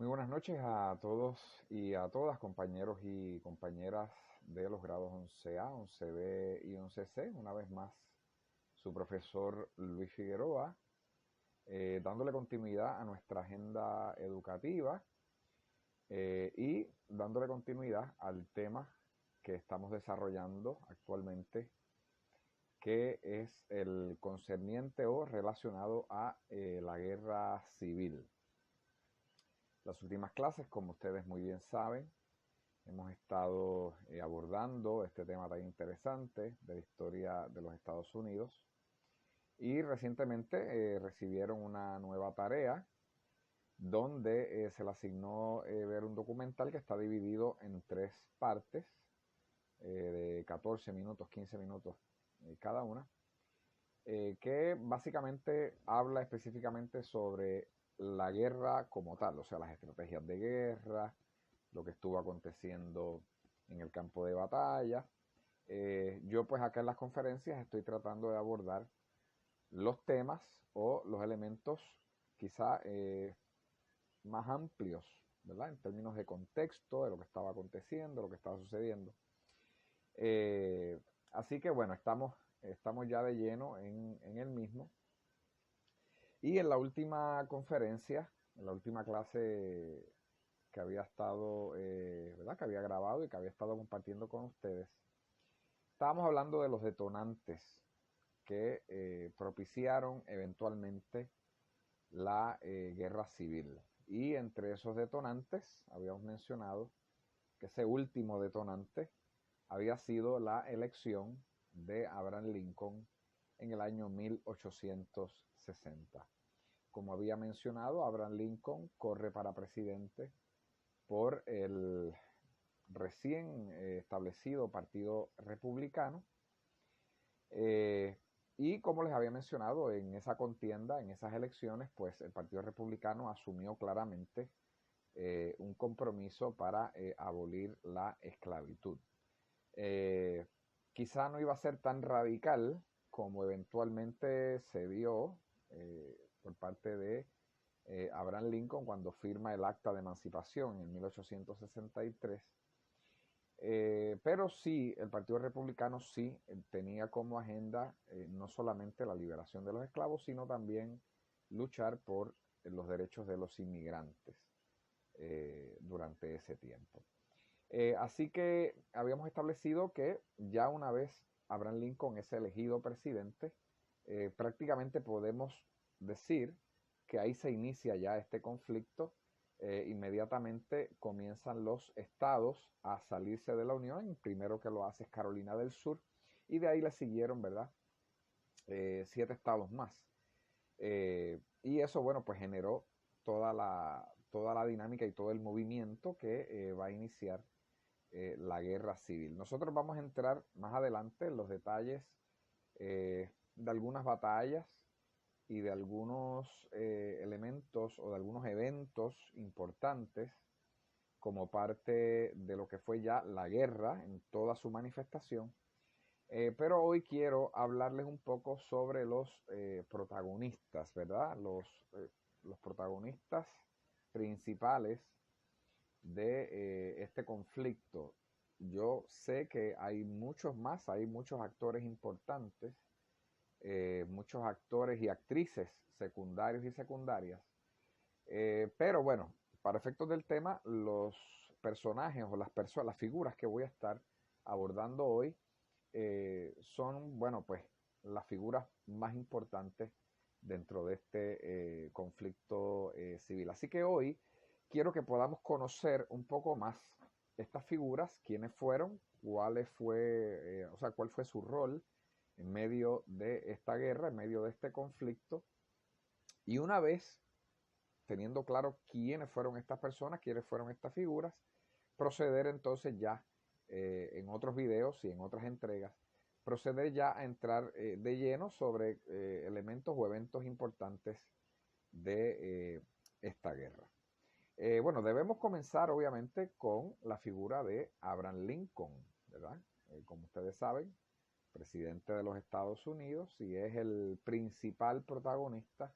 Muy buenas noches a todos y a todas, compañeros y compañeras de los grados 11A, 11B y 11C. Una vez más, su profesor Luis Figueroa, dándole continuidad a nuestra agenda educativa y dándole continuidad al tema que estamos desarrollando actualmente, que es el concerniente o relacionado a la guerra civil. Las últimas clases, como ustedes muy bien saben, hemos estado abordando este tema tan interesante de la historia de los Estados Unidos y recientemente recibieron una nueva tarea donde se le asignó ver un documental que está dividido en tres partes de 14 minutos, 15 minutos cada una, que básicamente habla específicamente sobre la guerra como tal, o sea, las estrategias de guerra, lo que estuvo aconteciendo en el campo de batalla. Yo pues acá en las conferencias estoy tratando de abordar los temas o los elementos quizá más amplios, ¿verdad? En términos de contexto, de lo que estaba aconteciendo, lo que estaba sucediendo. Eh, Así que bueno, estamos ya de lleno en el mismo. Y en la última conferencia, en la última clase que había estado, ¿verdad? Que había grabado y que había estado compartiendo con ustedes, estábamos hablando de los detonantes que propiciaron eventualmente la guerra civil. Y entre esos detonantes habíamos mencionado que ese último detonante había sido la elección de Abraham Lincoln en el año 1860. Como había mencionado, Abraham Lincoln corre para presidente por el recién establecido Partido Republicano. Eh, y como les había mencionado, en esa contienda, en esas elecciones, pues el Partido Republicano asumió claramente un compromiso para abolir la esclavitud. Eh, Quizá no iba a ser tan radical como eventualmente se vio por parte de Abraham Lincoln cuando firma el Acta de Emancipación en 1863. Pero sí, el Partido Republicano sí tenía como agenda no solamente la liberación de los esclavos, sino también luchar por los derechos de los inmigrantes durante ese tiempo. Así que habíamos establecido que ya una vez Abraham Lincoln es elegido presidente, prácticamente podemos decir que ahí se inicia ya este conflicto. Inmediatamente comienzan los estados a salirse de la Unión. El primero que lo hace es Carolina del Sur y de ahí le siguieron, ¿verdad? 7 estados más. Y eso, bueno, pues generó toda la dinámica y todo el movimiento que va a iniciar la guerra civil. Nosotros vamos a entrar más adelante en los detalles de algunas batallas y de algunos elementos o de algunos eventos importantes como parte de lo que fue ya la guerra en toda su manifestación. Pero hoy quiero hablarles un poco sobre los protagonistas, ¿verdad? Los protagonistas principales de este conflicto. Yo sé que hay muchos más, hay muchos actores importantes, muchos actores y actrices secundarios y secundarias, pero bueno, para efectos del tema, los personajes o las personas, las figuras que voy a estar abordando hoy son, bueno, pues las figuras más importantes dentro de este conflicto civil. Así que hoy quiero que podamos conocer un poco más estas figuras, quiénes fueron, o sea, cuál fue su rol en medio de esta guerra, en medio de este conflicto. Y una vez teniendo claro quiénes fueron estas personas, quiénes fueron estas figuras, proceder entonces ya en otros videos y en otras entregas, proceder ya a entrar de lleno sobre elementos o eventos importantes de esta guerra. Bueno, debemos comenzar obviamente con la figura de Abraham Lincoln, ¿verdad? Como ustedes saben, presidente de los Estados Unidos y es el principal protagonista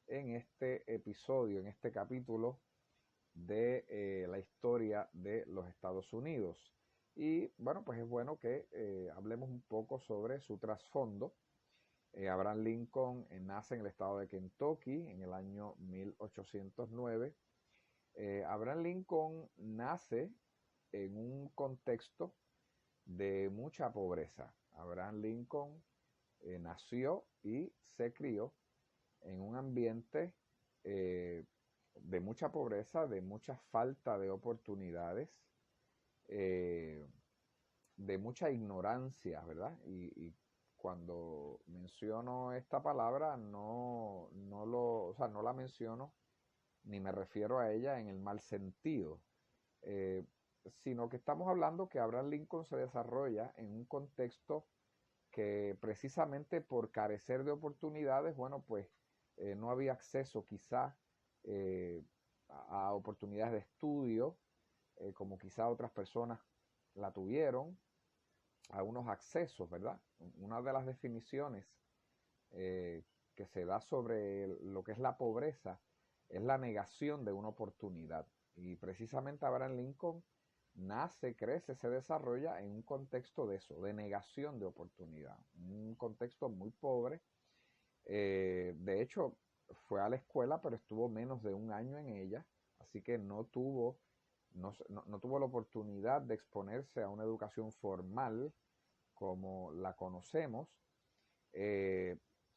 en este episodio, en este capítulo de la historia de los Estados Unidos. Y bueno, pues es bueno que hablemos un poco sobre su trasfondo. Abraham Lincoln nace en el estado de Kentucky en el año 1809. Abraham Lincoln nace en un contexto de mucha pobreza. Abraham Lincoln nació y se crió en un ambiente de mucha pobreza, de mucha falta de oportunidades, eh, de mucha ignorancia, ¿verdad? Y cuando menciono esta palabra, o sea, no la menciono ni me refiero a ella en el mal sentido, eh, sino que estamos hablando que Abraham Lincoln se desarrolla en un contexto que precisamente por carecer de oportunidades, bueno, pues no había acceso quizá eh, a oportunidades de estudio, como quizá otras personas la tuvieron, a unos accesos, ¿verdad? Una de las definiciones eh, que se da sobre lo que es la pobreza es la negación de una oportunidad. Y precisamente Abraham Lincoln nace, crece, se desarrolla en un contexto de eso, de negación de oportunidad. Un contexto muy pobre. De hecho, fue a la escuela, pero estuvo menos de un año en ella, así que no tuvo la oportunidad de exponerse a una educación formal como la conocemos.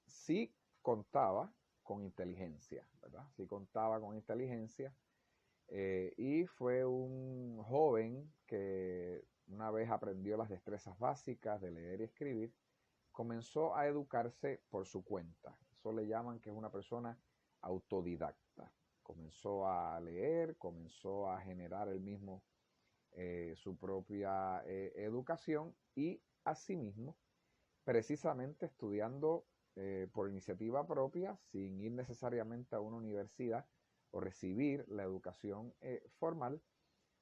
Sí contaba con inteligencia, ¿verdad? Sí contaba con inteligencia y fue un joven que una vez aprendió las destrezas básicas de leer y escribir, comenzó a educarse por su cuenta. Eso le llaman que es una persona autodidacta. Comenzó a leer, comenzó a generar él mismo su propia educación y asimismo, precisamente estudiando por iniciativa propia, sin ir necesariamente a una universidad o recibir la educación formal,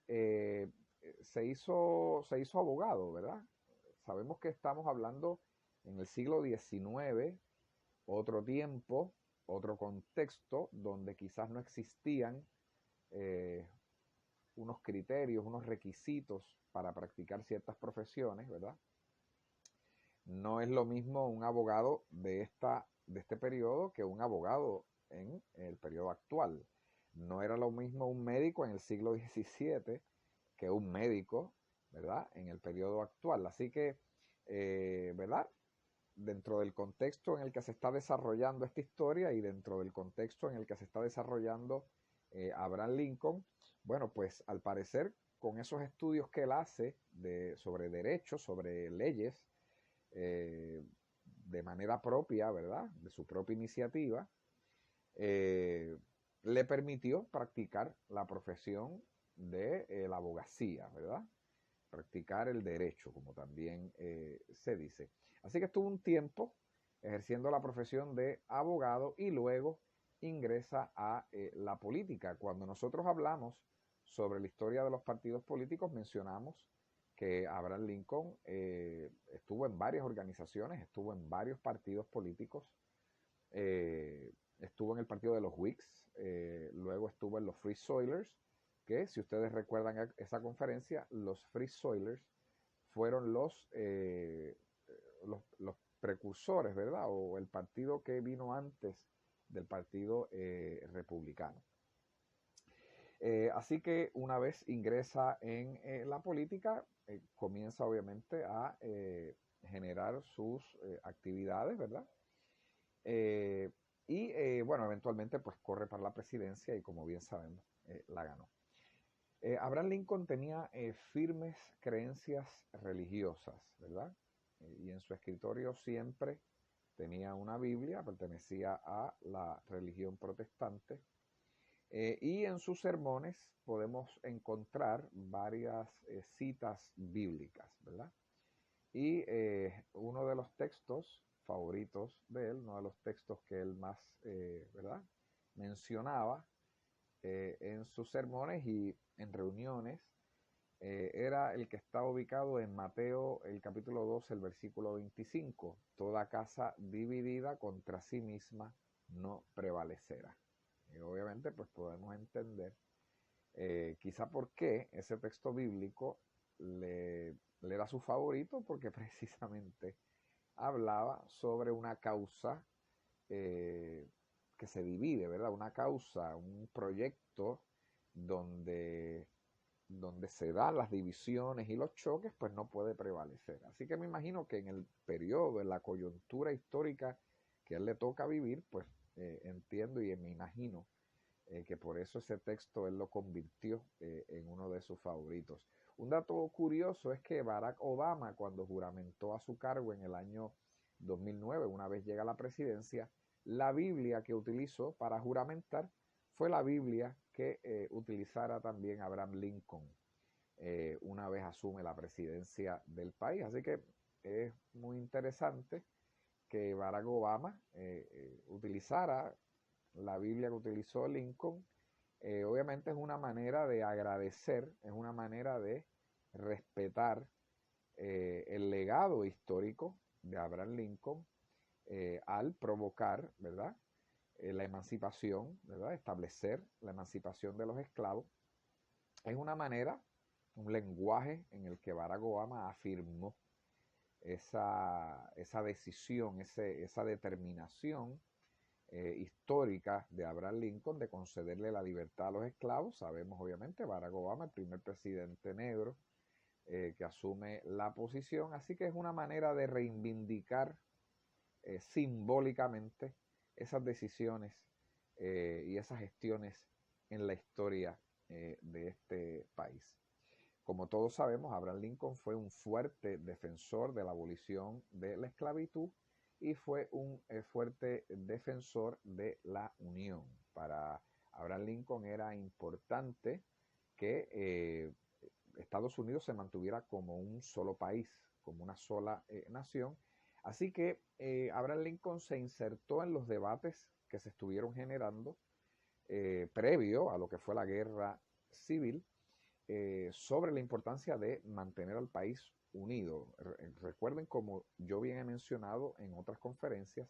eh, se hizo abogado, ¿verdad? Sabemos que estamos hablando en el siglo XIX, otro tiempo, otro contexto, donde quizás no existían eh, unos criterios, unos requisitos para practicar ciertas profesiones, ¿verdad? No es lo mismo un abogado de este periodo que un abogado en el periodo actual. No era lo mismo un médico en el siglo XVII que un médico, ¿verdad?, en el periodo actual. Así que, ¿verdad?, dentro del contexto en el que se está desarrollando esta historia y dentro del contexto en el que se está desarrollando Abraham Lincoln, bueno, pues al parecer con esos estudios que él hace sobre derechos, sobre leyes, de manera propia, ¿verdad? De su propia iniciativa, eh, le permitió practicar la profesión de la abogacía, ¿verdad? Practicar el derecho, como también se dice. Así que estuvo un tiempo ejerciendo la profesión de abogado y luego ingresa a la política. Cuando nosotros hablamos sobre la historia de los partidos políticos, mencionamos que Abraham Lincoln estuvo en varias organizaciones, estuvo en varios partidos políticos, estuvo en el partido de los Whigs, luego estuvo en los Free Soilers, que si ustedes recuerdan esa conferencia, los Free Soilers fueron los precursores, ¿verdad? O el partido que vino antes del partido republicano. Así que una vez ingresa en la política, comienza obviamente a generar sus actividades, ¿verdad? Bueno, eventualmente pues corre para la presidencia y como bien sabemos, la ganó. Abraham Lincoln tenía firmes creencias religiosas, ¿verdad? Y en su escritorio siempre tenía una Biblia, pertenecía a la religión protestante. Y en sus sermones podemos encontrar varias citas bíblicas, ¿verdad? Y uno de los textos favoritos de él, uno de los textos que él más, ¿verdad?, mencionaba en sus sermones y en reuniones, era el que está ubicado en Mateo, el capítulo 2, el versículo 25. Toda casa dividida contra sí misma no prevalecerá. Y obviamente pues podemos entender Quizá porque ese texto bíblico le era su favorito, porque precisamente hablaba sobre una causa eh, que se divide, ¿verdad? Una causa, un proyecto donde, donde se dan las divisiones y los choques, pues no puede prevalecer. Así que me imagino que en el periodo, en la coyuntura histórica que a él le toca vivir, pues entiendo y me imagino que por eso ese texto él lo convirtió en uno de sus favoritos. Un dato curioso es que Barack Obama, cuando juramentó a su cargo en el año 2009, una vez llega a la presidencia, la Biblia que utilizó para juramentar fue la Biblia que utilizara también Abraham Lincoln una vez asume la presidencia del país. Así que es muy interesante que Barack Obama utilizara la Biblia que utilizó Lincoln. Obviamente es una manera de agradecer, es una manera de respetar el legado histórico de Abraham Lincoln al provocar, ¿verdad? La emancipación, ¿verdad? Establecer la emancipación de los esclavos. Es una manera, un lenguaje en el que Barack Obama afirmó esa decisión, esa determinación histórica de Abraham Lincoln de concederle la libertad a los esclavos. Sabemos obviamente Barack Obama, el primer presidente negro que asume la posición, así que es una manera de reivindicar simbólicamente esas decisiones y esas gestiones en la historia de este país. Como todos sabemos, Abraham Lincoln fue un fuerte defensor de la abolición de la esclavitud y fue un fuerte defensor de la unión. Para Abraham Lincoln era importante que Estados Unidos se mantuviera como un solo país, como una sola nación. Así que Abraham Lincoln se insertó en los debates que se estuvieron generando previo a lo que fue la guerra civil sobre la importancia de mantener al país unido. Recuerden, como yo bien he mencionado en otras conferencias,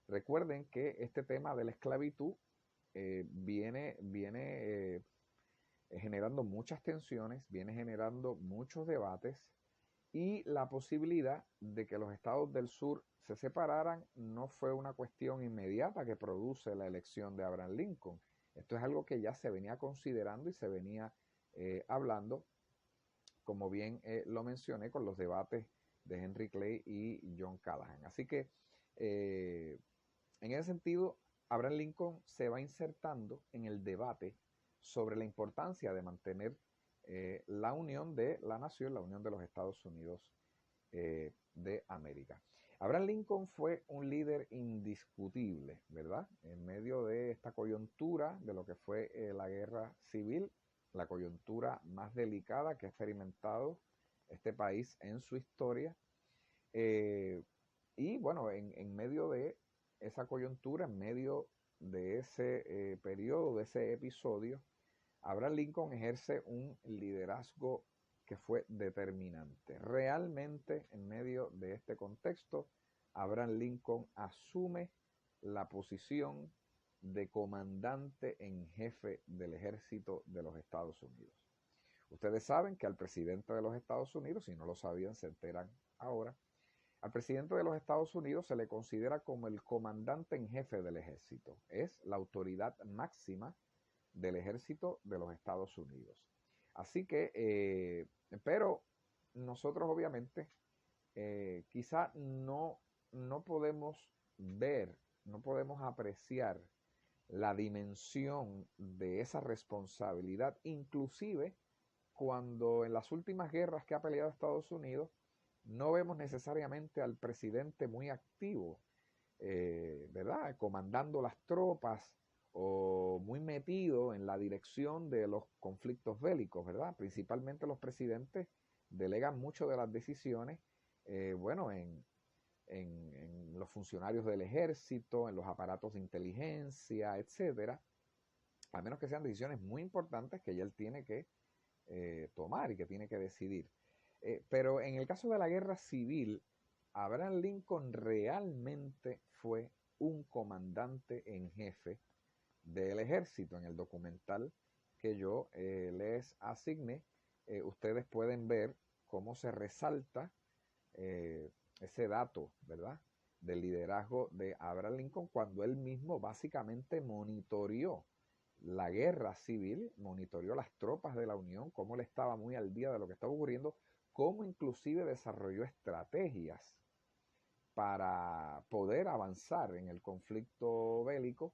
recuerden que este tema de la esclavitud viene generando muchas tensiones, viene generando muchos debates y la posibilidad de que los estados del sur se separaran no fue una cuestión inmediata que produce la elección de Abraham Lincoln. Esto es algo que ya se venía considerando y se venía hablando, como bien lo mencioné, con los debates de Henry Clay y John Callahan. Así que en ese sentido, Abraham Lincoln se va insertando en el debate sobre la importancia de mantener la unión de la nación, la unión de los Estados Unidos de América. Abraham Lincoln fue un líder indiscutible, ¿verdad? En medio de esta coyuntura de lo que fue la guerra civil, la coyuntura más delicada que ha experimentado este país en su historia. Y bueno, en medio de esa coyuntura, en medio de ese periodo, de ese episodio, Abraham Lincoln ejerce un liderazgo que fue determinante. Realmente, en medio de este contexto, Abraham Lincoln asume la posición de comandante en jefe del ejército de los Estados Unidos. Ustedes saben que al presidente de los Estados Unidos, si no lo sabían, se enteran ahora, al presidente de los Estados Unidos se le considera como el comandante en jefe del ejército. Es la autoridad máxima del ejército de los Estados Unidos. Así que, pero nosotros obviamente quizá no podemos ver, no podemos apreciar la dimensión de esa responsabilidad, inclusive cuando en las últimas guerras que ha peleado Estados Unidos no vemos necesariamente al presidente muy activo, ¿verdad? Comandando las tropas o muy metido en la dirección de los conflictos bélicos, ¿verdad? Principalmente los presidentes delegan mucho de las decisiones, bueno, en los funcionarios del ejército, en los aparatos de inteligencia, etcétera, a menos que sean decisiones muy importantes que ya él tiene que tomar y que tiene que decidir. Pero en el caso de la guerra civil, Abraham Lincoln realmente fue un comandante en jefe del ejército. En el documental que yo les asigné, ustedes pueden ver cómo se resalta ese dato, ¿verdad?, del liderazgo de Abraham Lincoln cuando él mismo básicamente monitoreó la guerra civil, monitoreó las tropas de la Unión, cómo él estaba muy al día de lo que estaba ocurriendo, cómo inclusive desarrolló estrategias para poder avanzar en el conflicto bélico.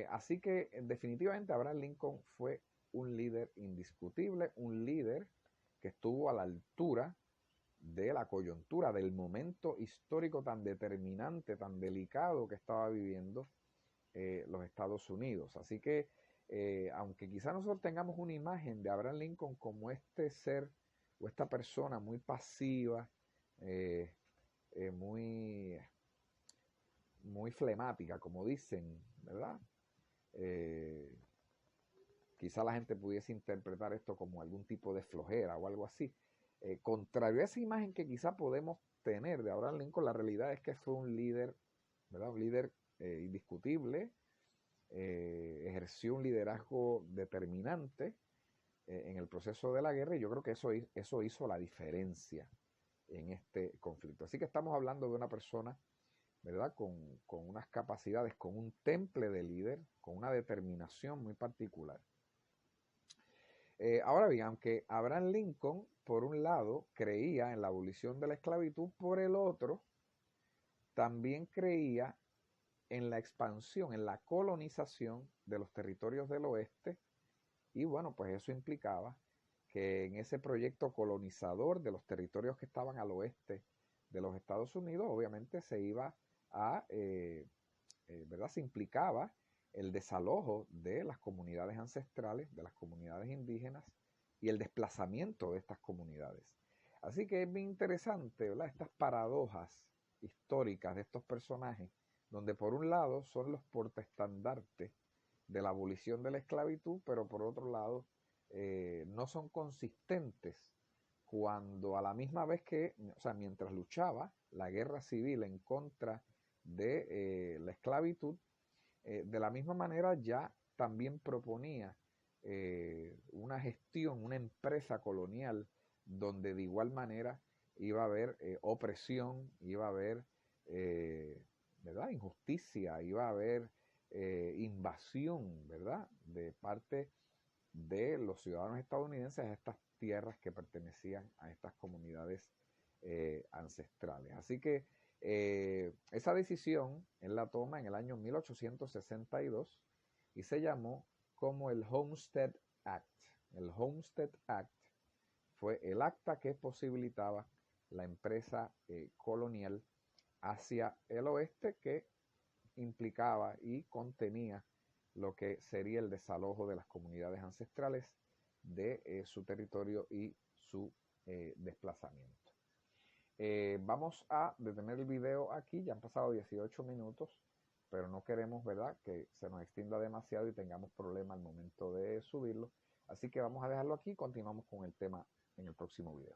Así que definitivamente Abraham Lincoln fue un líder indiscutible, un líder que estuvo a la altura de la coyuntura, del momento histórico tan determinante, tan delicado que estaba viviendo los Estados Unidos. Así que, aunque quizá nosotros tengamos una imagen de Abraham Lincoln como este ser o esta persona muy pasiva, eh, muy, muy flemática, como dicen, ¿verdad? Eh, Quizá la gente pudiese interpretar esto como algún tipo de flojera o algo así. Contrario a esa imagen que quizá podemos tener de Abraham Lincoln, la realidad es que fue un líder, ¿verdad?, un líder indiscutible, ejerció un liderazgo determinante en el proceso de la guerra, y yo creo que eso hizo la diferencia en este conflicto. Así que estamos hablando de una persona, ¿verdad?, con unas capacidades, con un temple de líder, con una determinación muy particular. Ahora bien, aunque Abraham Lincoln, por un lado, creía en la abolición de la esclavitud, por el otro, también creía en la expansión, en la colonización de los territorios del oeste, y bueno, pues eso implicaba que en ese proyecto colonizador de los territorios que estaban al oeste de los Estados Unidos, obviamente se iba a, ¿verdad?, se implicaba el desalojo de las comunidades ancestrales, de las comunidades indígenas, y el desplazamiento de estas comunidades. Así que es bien interesante, ¿verdad?, estas paradojas históricas de estos personajes, donde por un lado son los portaestandartes de la abolición de la esclavitud, pero por otro lado no son consistentes cuando a la misma vez que, o sea, mientras luchaba la guerra civil en contra de la esclavitud, de la misma manera ya también proponía una gestión, una empresa colonial donde de igual manera iba a haber opresión, iba a haber ¿verdad?, injusticia, iba a haber invasión, ¿verdad?, de parte de los ciudadanos estadounidenses a estas tierras que pertenecían a estas comunidades ancestrales. Así que esa decisión él la toma en el año 1862 y se llamó como el Homestead Act. El Homestead Act fue el acta que posibilitaba la empresa colonial hacia el oeste, que implicaba y contenía lo que sería el desalojo de las comunidades ancestrales de su territorio y su desplazamiento. Vamos a detener el video aquí, ya han pasado 18 minutos, pero no queremos, ¿verdad?, que se nos extienda demasiado y tengamos problemas al momento de subirlo. Así que vamos a dejarlo aquí y continuamos con el tema en el próximo video.